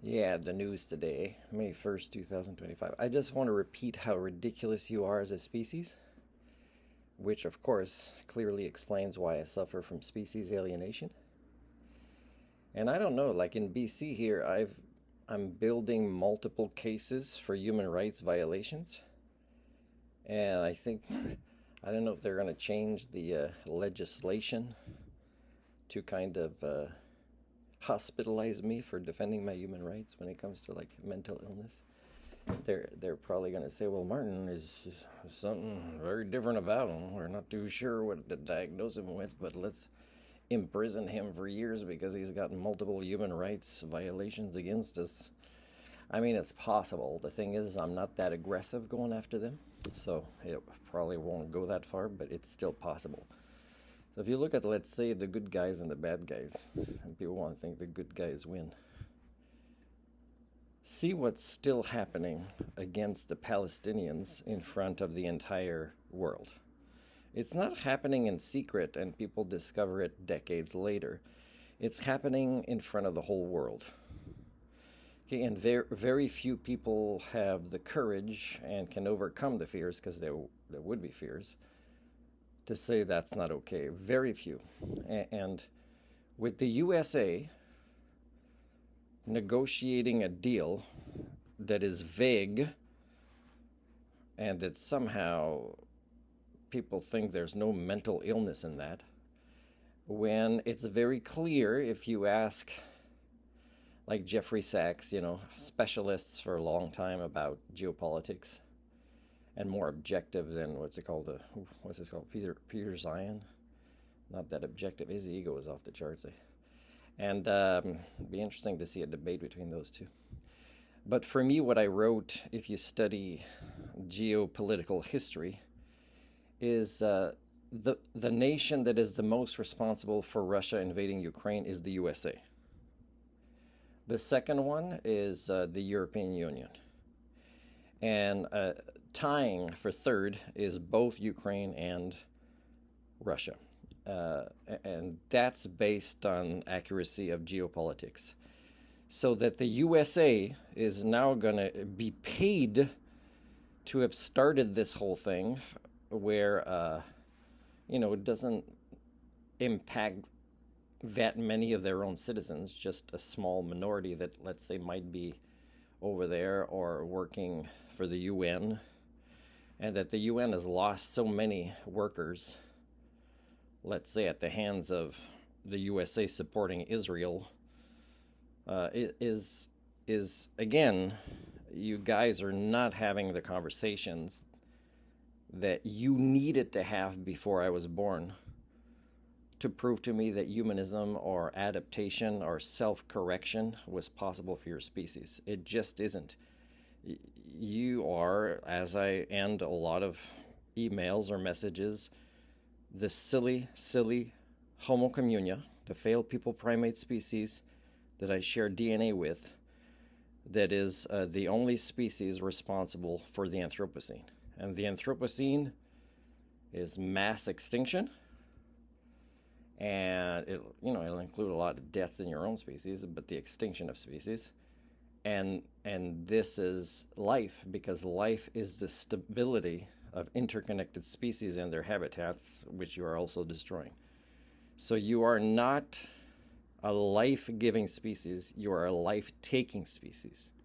Yeah, the news today, May 1st, 2025. I just want to repeat how ridiculous you are as a species, which of course clearly explains why I suffer from species alienation. And I don't know, like in BC here, I'm building multiple cases for human rights violations, and I think I don't know if they're going to change the legislation to kind of hospitalize me for defending my human rights when it comes to like mental illness. They're probably going to say, well, Martin is something very different about him. We're not too sure what to diagnose him with, but let's imprison him for years because he's got multiple human rights violations against us. I mean, it's possible. The thing is, I'm not that aggressive going after them, so it probably won't go that far, but it's still possible. So if you look at, let's say, the good guys and the bad guys, and people want to think the good guys win, see what's still happening against the Palestinians in front of the entire world. It's not happening in secret and people discover it decades later. It's happening in front of the whole world. Okay, and very few people have the courage and can overcome the fears, because there would be fears, to say that's not okay. Very few. And with the USA negotiating a deal that is vague and that somehow people think there's no mental illness in that, when it's very clear, if you ask like Jeffrey Sachs, specialists for a long time about geopolitics and more objective than what's this called, Peter Zion. Not that objective. His ego is off the charts. And it'd be interesting to see a debate between those two. But for me, what I wrote, if you study geopolitical history, is the nation that is the most responsible for Russia invading Ukraine is the USA. The second one is the European Union. And tying for third is both Ukraine and Russia. And that's based on accuracy of geopolitics. So that the USA is now going to be paid to have started this whole thing where, it doesn't impact that many of their own citizens, just a small minority that, let's say, might be over there or working for the UN, and that the UN has lost so many workers, let's say, at the hands of the USA supporting Israel, is again, you guys are not having the conversations that you needed to have before I was born to prove to me that humanism or adaptation or self-correction was possible for your species. It just isn't. You are, as I end a lot of emails or messages, the silly Homo communia, the failed people primate species that I share DNA with, that is the only species responsible for the Anthropocene. And the Anthropocene is mass extinction, and it'll include a lot of deaths in your own species, but the extinction of species. And this is life, because life is the stability of interconnected species and their habitats, which you are also destroying. So you are not a life-giving species, you are a life-taking species.